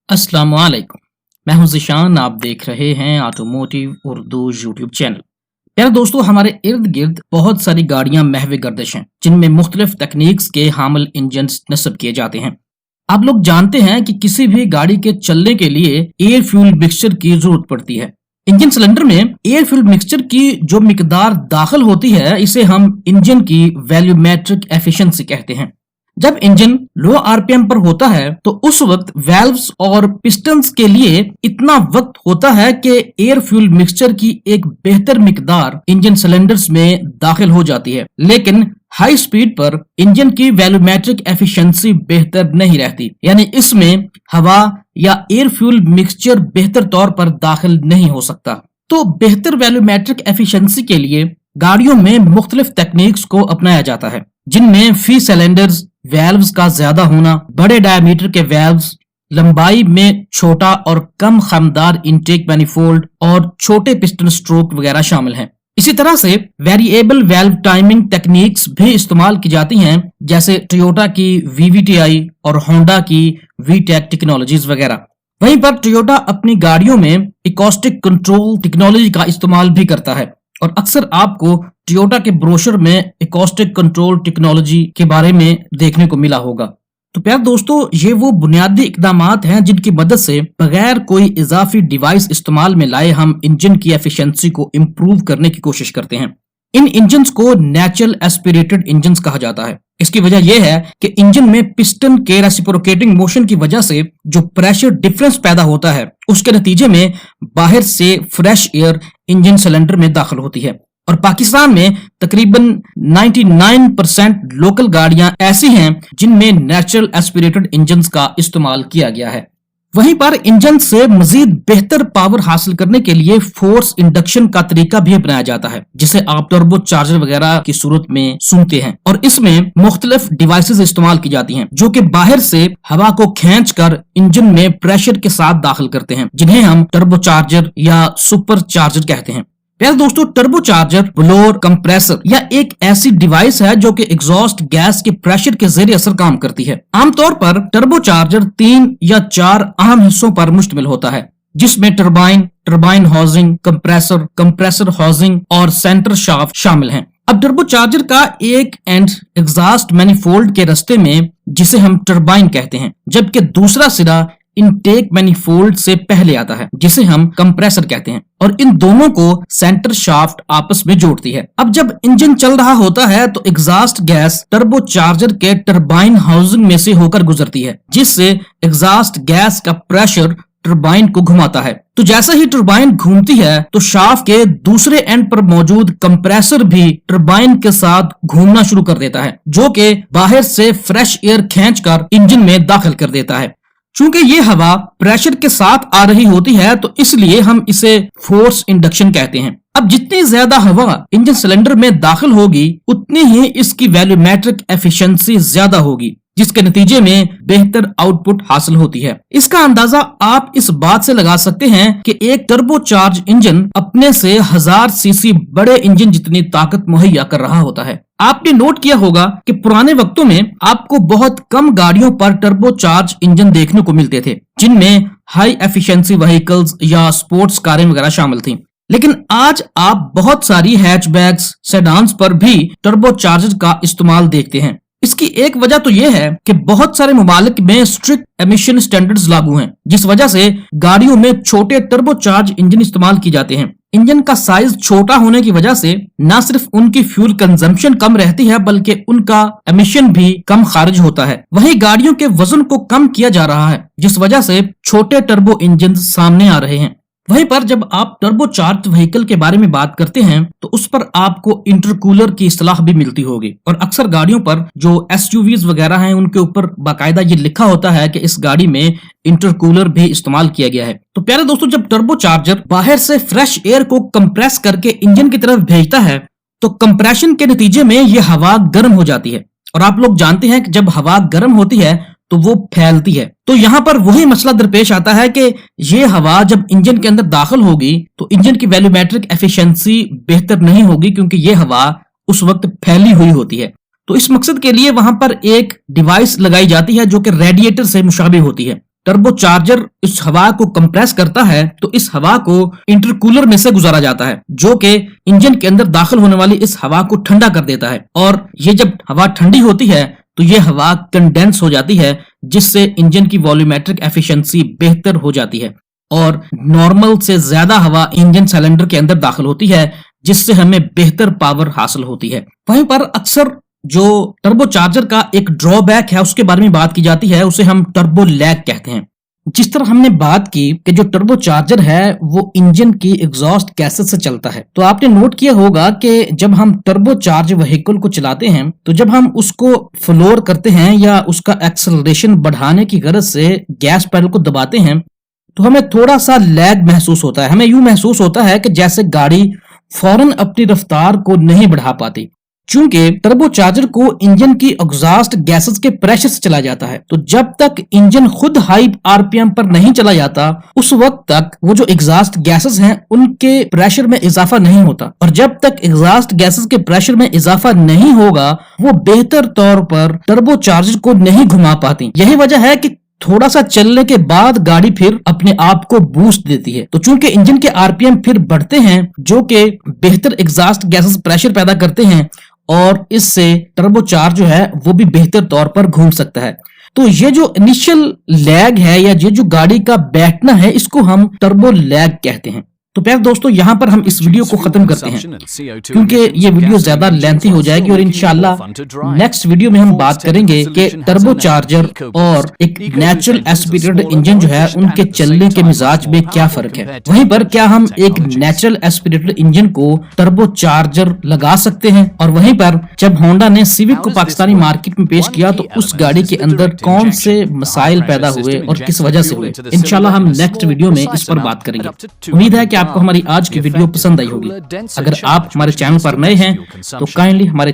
अस्सलाम वालेकुम। मैं हूं ज़िशान, आप देख रहे हैं ऑटोमोटिव उर्दू यूट्यूब चैनल। प्यारे दोस्तों, हमारे इर्द गिर्द बहुत सारी गाड़ियां महवे गर्दिश हैं जिनमें मुख्तलिफ तकनीक्स के हामिल इंजन नस्ब किए जाते हैं। आप लोग जानते हैं कि किसी भी गाड़ी के चलने के लिए एयर फ्यूल मिक्सचर की जरूरत पड़ती है। इंजन सिलेंडर में एयर फ्यूल मिक्सचर की जो मिकदार दाखिल होती है, इसे हम इंजन की वैल्यूमेट्रिक एफिशिएंसी कहते हैं। जब इंजन लो आरपीएम पर होता है तो उस वक्त वेल्व्स और पिस्टन्स के लिए इतना वक्त होता है कि एयर फ्यूल मिक्सचर की एक बेहतर मिकदार इंजन सिलेंडर्स में दाखिल हो जाती है, लेकिन हाई स्पीड पर इंजन की वैल्यूमेट्रिक एफिशिएंसी बेहतर नहीं रहती, यानी इसमें हवा या एयर फ्यूल मिक्सचर बेहतर तौर पर दाखिल नहीं हो सकता। तो बेहतर वैल्यूमेट्रिक एफिशिएंसी के लिए गाड़ियों में मुख्तलिफ टेक्निक्स को अपनाया जाता है, जिनमें फी सिलेंडर्स वेल्व्स का ज्यादा होना, बड़े डायमीटर के वेल्व्स, लंबाई में छोटा और कम खमदार इनटेक मैनिफोल्ड और छोटे पिस्टन स्ट्रोक वगैरह शामिल हैं। इसी तरह से वेरिएबल वेल्व टाइमिंग टेक्निक्स भी इस्तेमाल की जाती हैं, जैसे टोयोटा की वीवीटीआई और होंडा की वीटेक टेक्नोलॉजीज वगैरह। वहीं पर टोयोटा अपनी गाड़ियों में एकॉस्टिक कंट्रोल टेक्नोलॉजी का इस्तेमाल भी करता है और अक्सर आपको टोयोटा के ब्रोशर में एकॉस्टिक कंट्रोल टेक्नोलॉजी के बारे में देखने को मिला होगा। तो प्यारे दोस्तों, ये वो बुनियादी इकदामात हैं जिनकी मदद से बगैर कोई इजाफी डिवाइस इस्तेमाल में लाए हम इंजन की एफिशिएंसी को इम्प्रूव करने की कोशिश करते हैं। इन इंजन्स को नेचुरल एस्पिरेटेड इंजन्स कहा जाता है। इसकी वजह यह है कि इंजन में पिस्टन के रेसिप्रोकेटिंग मोशन की वजह से जो प्रेशर डिफरेंस पैदा होता है, उसके नतीजे में बाहर से फ्रेश एयर इंजन सिलेंडर में दाखिल होती है। और पाकिस्तान में तकरीबन 99% लोकल गाड़ियां ऐसी हैं जिनमें नेचुरल एस्पिरेटेड इंजन्स का इस्तेमाल किया गया है। वहीं पर इंजन से मजीद बेहतर पावर हासिल करने के लिए फोर्स इंडक्शन का तरीका भी अपनाया जाता है, जिसे आप टर्बो चार्जर वगैरह की सूरत में सुनते हैं। और इसमें मुख्तलिफ डिवाइसेस इस्तेमाल की जाती हैं जो कि बाहर से हवा को खींच कर इंजन में प्रेशर के साथ दाखिल करते हैं, जिन्हें हम टर्बो चार्जर या सुपर चार्जर कहते हैं। प्यारे दोस्तों, टर्बो चार्जर ब्लोअर कंप्रेसर या एक ऐसी डिवाइस है जो कि एग्जॉस्ट गैस के प्रेशर के जरिए असर काम करती है। आमतौर पर टर्बो चार्जर 3 या 4 अहम हिस्सों पर मुश्तमिल होता है, जिसमें टरबाइन हाउसिंग, कंप्रेसर हाउसिंग और सेंटर शाफ्ट शामिल हैं। अब टर्बो चार्जर का एक एंड एग्जॉस्ट मैनिफोल्ड के रास्ते में, जिसे हम टरबाइन कहते हैं, जबकि दूसरा सिरा इनटेक मैनिफोल्ड से पहले आता है, जिसे हम कंप्रेसर कहते हैं, और इन दोनों को सेंटर शाफ्ट आपस में जोड़ती है। अब जब इंजन चल रहा होता है तो एग्जॉस्ट गैस टर्बो चार्जर के टरबाइन हाउसिंग में से होकर गुजरती है, जिससे एग्जॉस्ट गैस का प्रेशर टरबाइन को घुमाता है। तो जैसा ही टरबाइन घूमती है तो शाफ्ट के दूसरे एंड पर मौजूद कंप्रेसर भी टरबाइन के साथ घूमना शुरू कर देता है, जो कि बाहर से फ्रेश एयर खींचकर इंजन में दाखिल कर देता है। चूंकि ये हवा प्रेशर के साथ आ रही होती है तो इसलिए हम इसे फोर्स इंडक्शन कहते हैं। अब जितनी ज्यादा हवा इंजन सिलेंडर में दाखिल होगी, उतनी ही इसकी वैल्यूमेट्रिक एफिशिएंसी ज्यादा होगी, जिसके नतीजे में बेहतर आउटपुट हासिल होती है। इसका अंदाजा आप इस बात से लगा सकते हैं कि एक टर्बो चार्ज इंजन अपने से 1000 सीसी बड़े इंजन जितनी ताकत मुहैया कर रहा होता है। आपने नोट किया होगा कि पुराने वक्तों में आपको बहुत कम गाड़ियों पर टर्बो चार्ज इंजन देखने को मिलते थे, जिनमें हाई एफिशिएंसी व्हीकल्स या स्पोर्ट्स कारें वगैरह शामिल थीं। लेकिन आज आप बहुत सारी हैचबैक्स, सेडान्स पर भी टर्बो चार्जर का इस्तेमाल देखते हैं। इसकी एक वजह तो यह है कि बहुत सारे मुमालिक में स्ट्रिक्ट एमिशन स्टैंडर्ड्स लागू हैं, जिस वजह से गाड़ियों में छोटे टर्बो चार्ज इंजन इस्तेमाल किए जाते हैं। इंजन का साइज छोटा होने की वजह से न सिर्फ उनकी फ्यूल कंजम्पशन कम रहती है, बल्कि उनका एमिशन भी कम खारिज होता है। वहीं गाड़ियों के वजन को कम किया जा रहा है, जिस वजह से छोटे टर्बो इंजन सामने आ रहे हैं। वहीं पर जब आप टर्बो चार्ज व्हीकल के बारे में बात करते हैं तो उस पर आपको इंटरकूलर की इस्तेलाह भी मिलती होगी, और अक्सर गाड़ियों पर जो एसयूवीज वगैरह हैं उनके ऊपर बाकायदा ये लिखा होता है कि इस गाड़ी में इंटरकूलर भी इस्तेमाल किया गया है। तो प्यारे दोस्तों, जब टर्बो चार्जर बाहर से फ्रेश एयर को कंप्रेस करके इंजन की तरफ भेजता है तो कंप्रेशन के नतीजे में यह हवा गर्म हो जाती है, और आप लोग जानते हैं कि जब हवा गर्म होती है तो वो फैलती है। तो यहाँ पर वही मसला दरपेश आता है कि ये हवा जब इंजन के अंदर दाखिल होगी तो इंजन की वैल्यूमेट्रिक एफिशिएंसी बेहतर नहीं होगी, क्योंकि ये हवा उस वक्त फैली हुई होती है। तो इस मकसद के लिए वहां पर एक डिवाइस लगाई जाती है जो कि रेडिएटर से मुशाबिह होती है। टर्बो चार्जर इस हवा को कंप्रेस करता है तो इस हवा को इंटरकूलर में से गुजारा जाता है, जो कि इंजन के अंदर दाखिल होने वाली इस हवा को ठंडा कर देता है। और ये जब हवा ठंडी होती है तो ये हवा कंडेंस हो जाती है, जिससे इंजन की वॉल्यूमेट्रिक एफिशिएंसी बेहतर हो जाती है और नॉर्मल से ज्यादा हवा इंजन सिलेंडर के अंदर दाखिल होती है, जिससे हमें बेहतर पावर हासिल होती है। वहीं पर अक्सर जो टर्बो चार्जर का एक ड्रॉबैक है उसके बारे में बात की जाती है, उसे हम टर्बो लैग कहते हैं। जिस तरह हमने बात की कि जो टर्बो चार्जर है वो इंजन की एग्जॉस्ट गैसेस से चलता है, तो आपने नोट किया होगा कि जब हम टर्बो चार्ज व्हीकल को चलाते हैं तो जब हम उसको फ्लोर करते हैं या उसका एक्सेलरेशन बढ़ाने की गरज से गैस पैडल को दबाते हैं तो हमें थोड़ा सा लैग महसूस होता है। हमें यूं महसूस होता है कि जैसे गाड़ी फौरन अपनी रफ्तार को नहीं बढ़ा पाती, चूंकि टर्बो चार्जर को इंजन की एग्जॉस्ट गैसेस के प्रेशर से चला जाता है। तो जब तक इंजन खुद हाई आरपीएम पर नहीं चला जाता उस वक्त तक वो जो एग्जॉस्ट गैसेस हैं उनके प्रेशर में इजाफा नहीं होता, और जब तक एग्जॉस्ट गैसेस के प्रेशर में इजाफा नहीं होगा वो बेहतर तौर पर टर्बो चार्जर को नहीं घुमा पाती। यही वजह है कि थोड़ा सा चलने के बाद गाड़ी फिर अपने आप को बूस्ट देती है। तो चूंकि इंजन के आरपीएम फिर बढ़ते हैं जो कि बेहतर एग्जॉस्ट गैसेस प्रेशर पैदा करते हैं और इससे टर्बो चार्ज जो है वो भी बेहतर तौर पर घूम सकता है। तो ये जो इनिशियल लैग है या ये जो गाड़ी का बैठना है इसको हम टर्बो लैग कहते हैं। तो प्यारे दोस्तों यहाँ पर हम इस वीडियो को खत्म करते हैं क्योंकि ये वीडियो ज्यादा लेंथी हो जाएगी और इंशाल्लाह नेक्स्ट वीडियो में हम बात करेंगे कि टर्बो चार्जर और एक नेचुरल एस्पिरेटेड इंजन जो है उनके चलने के मिजाज में क्या फर्क है। वहीं पर क्या हम एक नेचुरल एस्पिरेटेड इंजन को टर्बो चार्जर लगा सकते हैं, और वहीं पर जब होंडा ने सिविक को पाकिस्तानी मार्केट में पेश किया तो उस गाड़ी के अंदर कौन से मसाइल पैदा हुए और किस वजह से हुए, इंशाल्लाह हम नेक्स्ट वीडियो में इस पर बात करेंगे। उम्मीद है कि आपको हमारी आज की वीडियो पसंद आई होगी। अगर आप हमारे चैनल पर नए हैं तो काइंडली हमारे